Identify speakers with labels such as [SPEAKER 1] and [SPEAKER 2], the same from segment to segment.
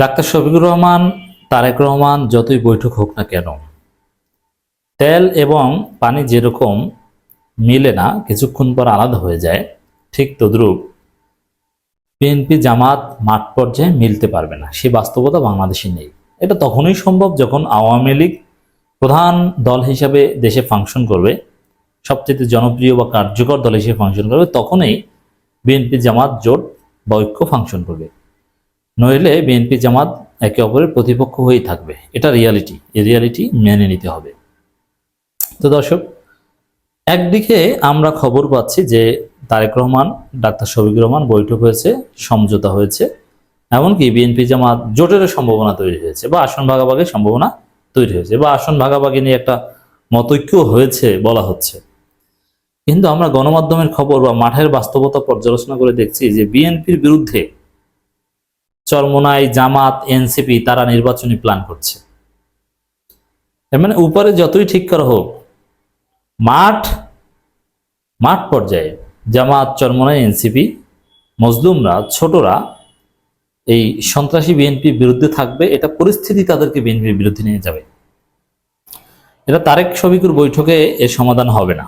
[SPEAKER 1] Doctor Shafiqur Rahman, Tarique Rahman যতই বৈঠক হোক না কেন, তেল এবং পানি যেরকম মিলে না, কিছুক্ষণ পর আলাদা হয়ে যায়, ঠিক তদ্রূপ বিএনপি জামাত মাঠ পর্যায়ে মিলতে পারবে না। সে বাস্তবতা বাংলাদেশে নেই। এটা তখনই সম্ভব যখন আওয়ামী লীগ প্রধান দল হিসাবে দেশে ফাংশন করবে, সবচেয়ে জনপ্রিয় বা কার্যকর দল হিসেবে ফাংশন করবে, তখনই বিএনপি জামাত জোট বা ঐক্য ফাংশন করবে। নইলে বিএনপি জামাত একে অপরের প্রতিপক্ষ হয়েই থাকবে। এটা রিয়ালিটি। এই রিয়ালিটি মেনে নিতে হবে। তো দর্শক, একদিকে আমরা খবর পাচ্ছি যে তারেক রহমান, ডাক্তার শফিকুর রহমান বৈঠক হয়েছে, সমঝোতা হয়েছে, এমনকি বিএনপি জামাত জোটেরও সম্ভাবনা তৈরি হয়েছে, বা আসন ভাগাভাগির সম্ভাবনা তৈরি হয়েছে, বা আসন ভাগাভাগি নিয়ে একটা মতৈক্য হয়েছে বলা হচ্ছে। কিন্তু আমরা গণমাধ্যমের খবর বা মাঠের বাস্তবতা পর্যালোচনা করে দেখছি যে বিএনপির বিরুদ্ধে চরমোনাই, জামাত, এনসিপি তারা নির্বাচনী প্ল্যান করছে। এর মানে উপরে যতই ঠিক করা হোক, মাঠ পর্যায়ে জামাত, চরমোনাই, এনসিপি, মজলুমরা, ছোটরা এই সন্ত্রাসী বিএনপির বিরুদ্ধে থাকবে। এটা পরিস্থিতি তাদেরকে বিএনপির বিরুদ্ধে নিয়ে যাবে। এটা তারেক শফিকুর বৈঠকে এর সমাধান হবে না।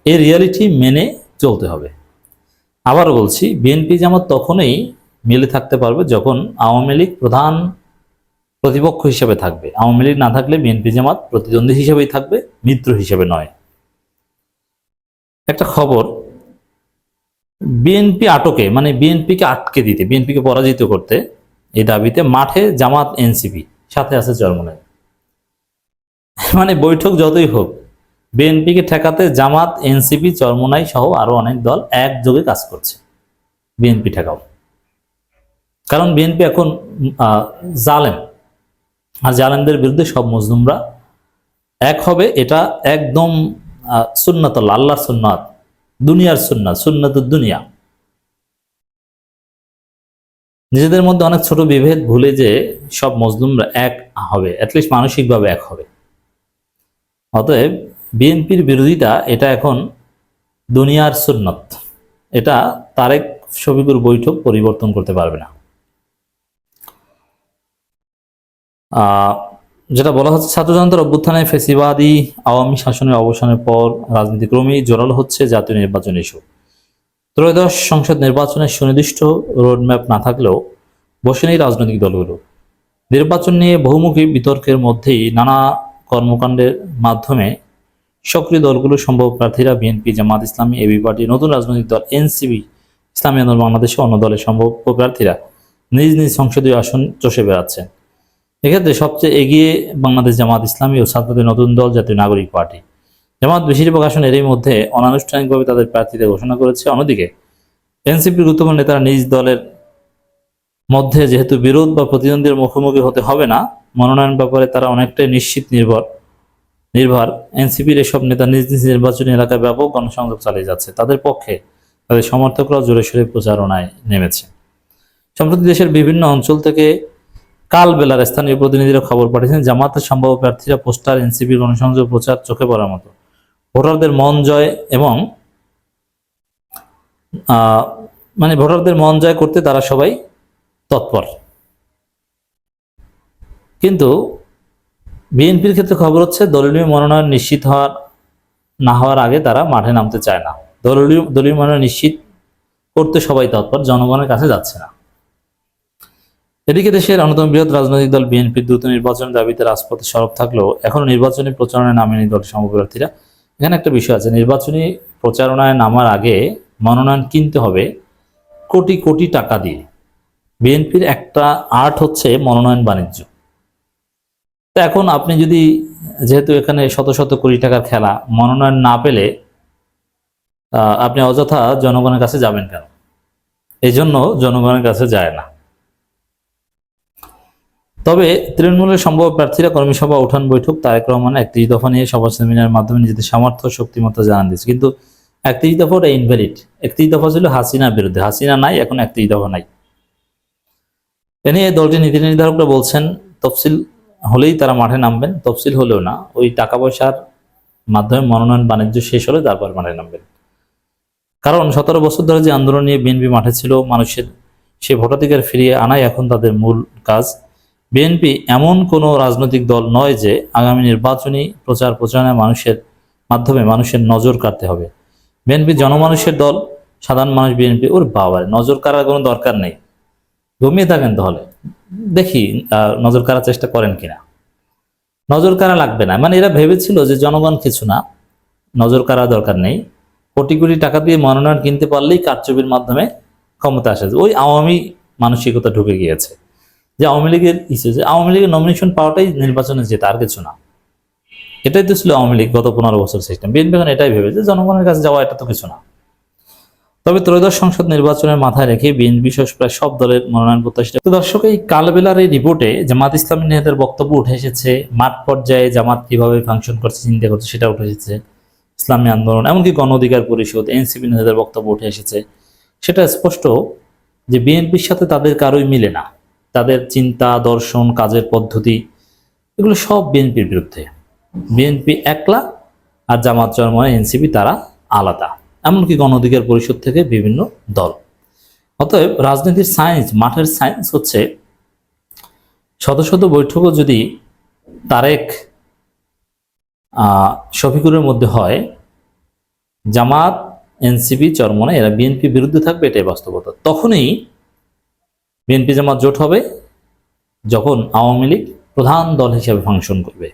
[SPEAKER 1] এই রিয়ালিটি মেনে চলতে হবে। আবারও বলছি, বিএনপি জামাত তখনই মিলে থাকতে পারবে যখন আওয়ামী লীগ প্রধান প্রতিপক্ষ হিসেবে থাকবে। আওয়ামী লীগ না থাকলে বিএনপি জামাত প্রতিদ্বন্দ্বী হিসেবেই থাকবে, মিত্র হিসেবে নয়। একটা খবর, বিএনপি আটকে, মানে বিএনপিকে আটকে দিতে, বিএনপিকে পরাজিত করতে, এই দাবিতে মাঠে জামাত, এনসিপি, সাথে আছে চরমোনাই। মানে বৈঠক যতই হোক, বিএনপিকে ঠেকাতে জামাত, এনসিপি, চরমোনাই সহ আরো অনেক দল একযোগে কাজ করছে। বিএনপি ঠেকাও, কারণ বিএনপি এখন জালেম, আর জালেমদের বিরুদ্ধে সব মুসলিমরা এক হবে। এটা একদম সুন্নাতুল্লাহ, আল্লাহর সুন্নাত, দুনিয়ার সুন্নাত, সুন্নাতুদ দুনিয়া। নিজেদের মধ্যে অনেক ছোট বিভেদ ভুলে যে সব মুসলিমরা এক হবে, অ্যাটলিস্ট মানসিকভাবে এক হবে। অতএব বিএনপির বিরোধিতা এটা এখন দুনিয়ার সুন্নত। এটা তারেক শফিকুর বৈঠক পরিবর্তন করতে পারবে না। যেটা বলা হচ্ছে, ছাত্র জনতার অভ্যুত্থানে ফেসিবাদী আওয়ামী শাসনের অবসানের পর রাজনীতি ক্রমেই জোরালো হচ্ছে জাতীয় নির্বাচন ইস্যু। ত্রয়োদশ সংসদ নির্বাচনের সুনির্দিষ্ট রোডম্যাপ না থাকলেও বসে নেই রাজনৈতিক দলগুলো। নির্বাচন নিয়ে বহুমুখী বিতর্কের মধ্যেই নানা কর্মকাণ্ডের মাধ্যমে সক্রিয় দলগুলো সম্ভব প্রার্থীরা BNP, Jamaat Islami, AB party, নতুন রাজনৈতিক দল এনসিপি, ইসলামী আন্দোলন বাংলাদেশ অন্য দলের সম্ভব প্রার্থীরা নিজ নিজ সংসদীয় আসন চষে বেড়াচ্ছেন। এক্ষেত্রে সবচেয়ে এগিয়ে বাংলাদেশ জামাত ইসলামী ও ছাত্রদের নতুন দল জাতীয় নাগরিক পার্টি। জামাত বেশিরভাগ আসন এরই মধ্যে অনানুষ্ঠানিকভাবে তাদের প্রার্থীদের ঘোষণা করেছে। অন্যদিকে এনসিপির গুরুত্বপূর্ণ নেতারা নিজ দলের মধ্যে যেহেতু বিরোধ বা প্রতিদ্বন্দ্বীর মুখোমুখি হতে হবে না, মনোনয়ন ব্যাপারে তারা অনেকটাই নিশ্চিত নির্ভর। এনসিপির এসব নেতা নিজ নিজ নির্বাচনী এলাকায় ব্যাপক গণসংযোগ চালিয়ে যাচ্ছে। তাদের পক্ষে তাদের সমর্থকরাও জোরে সোরে প্রচারণায় নেমেছে। সম্প্রতি দেশের বিভিন্ন অঞ্চল থেকে কাল বেলার স্থানীয় প্রতিনিধিরা খবর পাঠিয়েছেন, জামাতের সম্ভাব্য প্রার্থীরা পোস্টার, এনসিপির গণসংযোগ প্রচার চোখে পড়ার মতো। ভোটারদের মন জয় এবং ভোটারদের মন জয় করতে তারা সবাই তৎপর। কিন্তু বিএনপির ক্ষেত্রে খবর হচ্ছে, দলীয় মনোনয়ন নিশ্চিত না হওয়ার আগে তারা মাঠে নামতে চায় না। দলীয় মনোনয়ন নিশ্চিত করতে সবাই তৎপর, জনগণের কাছে যাচ্ছে না। এদিকে দেশের অন্যতম বৃহৎ রাজনৈতিক দল বিএনপির দ্রুত নির্বাচনের দাবিতে রাজপথে সরব থাকলেও এখনো নির্বাচনী প্রচারণায় নামেনি দলের সম্ভাব্য প্রার্থীরা। এখানে একটা বিষয় আছে, নির্বাচনী প্রচারণায় নামার আগে মনোনয়ন কিনতে হবে কোটি কোটি টাকা দিয়ে। বিএনপির একটা আর্ট হচ্ছে মনোনয়ন বাণিজ্য। তো এখন আপনি যদি, যেহেতু এখানে শত শত কোটি টাকার খেলা, মনোনয়ন না পেলে আপনি অযথা জনগণের কাছে যাবেন কেন? এই জন্য জনগণের কাছে যায় না। তবে তৃণমূলের সম্ভাব্য প্রার্থীরা কর্মী সভা, উঠান বৈঠক, তারেক রহমান 31 দফা নিয়ে সভা সেমিনারের মাধ্যমে নিজেদের সামর্থ্য শক্তিমত্তা জানান দিয়েছে। কিন্তু 31 দফাটা ইনভ্যালিড। 31 দফা ছিল হাসিনার বিরুদ্ধে, হাসিনা নাই, এখন 31 দফা নাই। এ নিয়ে দলটির নীতি নির্ধারকরা বলছেন, তফসিল হলেই তারা মাঠে নামবেন, তফসিল হলেও না, ওই টাকা পয়সার মাধ্যমে মনোনয়ন বাণিজ্য শেষ হলে তারপর মাঠে নামবেন। কারণ 17 বছর ধরে যে আন্দোলন নিয়ে বিএনপি মাঠে ছিল, মানুষের সে ভোটাধিকার ফিরিয়ে আনাই এখন তাদের মূল কাজ। বিএনপি এমন কোনো রাজনৈতিক দল নয় যে আগামী নির্বাচনী প্রচার প্রচারণায় মাধ্যমে মানুষের নজর কাড়তে হবে। বিএনপি জনমানুষের দল, সাধারণ মানুষ বিএনপি ওর বাবার নজর কাড়ার কোনো দরকার নেই। ঘুমিয়ে থাকেন তাহলে, দেখি নজর কাড়ার চেষ্টা করেন কিনা। নজর কাড়া লাগবে না, মানে এরা ভেবেছিল যে জনগণ কিছু না, নজর কাড়া দরকার নেই, কোটি কোটি টাকা দিয়ে মনোনয়ন কিনতে পারলেই কারচুপির মাধ্যমে ক্ষমতা আসে। ওই আওয়ামী মানসিকতা ঢুকে গিয়েছে যে আওয়ামী লীগের যে আওয়ামী লীগের নমিনেশন পাওয়াটাই নির্বাচনে যেটা, আর কিছু না। এটাই তো ছিল আওয়ামী লীগ গত 15 বছর সিস্টেম। বিএনপি এখন এটাই ভেবেছে জনগণের কাছে যাওয়া এটা তো কিছু না। তবে ত্রয়োদশ সংসদ নির্বাচনের মাথায় রেখে বিএনপি সহ প্রায় সব দলের মনোনয়ন প্রত্যাশিত। তো দর্শক, এই কালবেলার এই রিপোর্টে জামাত ইসলামী নেতাদের বক্তব্য উঠে এসেছে, মাঠ পর্যায়ে জামাত কিভাবে ফাংশন করছে চিন্তা করছে সেটা উঠে এসেছে, ইসলামী আন্দোলন এমনকি গণ অধিকার পরিষদ এনসিপি নেতাদের বক্তব্য উঠে এসেছে। সেটা স্পষ্ট যে বিএনপির সাথে তাদের কারোই মিলে না। তাদের চিন্তা, দর্শন, কাজের পদ্ধতি এগুলো সব বিএনপির বিরুদ্ধে। বিএনপি একলা আর জামাত চরমনে এনসিপি তারা আলাদা, এমনকি গণ অধিকার পরিষদ থেকে বিভিন্ন দল। অতএব রাজনীতির সায়েন্স, মাঠের সায়েন্স হচ্ছে শত শত বৈঠকও যদি তারেক শফিকুরের মধ্যে হয়, জামাত এনসিপি চরমনে এরা বিএনপি বিরুদ্ধে থাকবে, এটাই বাস্তবতা। তখনই বিএনপি জামাত জোট হবে যখন আওয়ামী লীগ প্রধান দল হিসেবে ফাংশন করবে।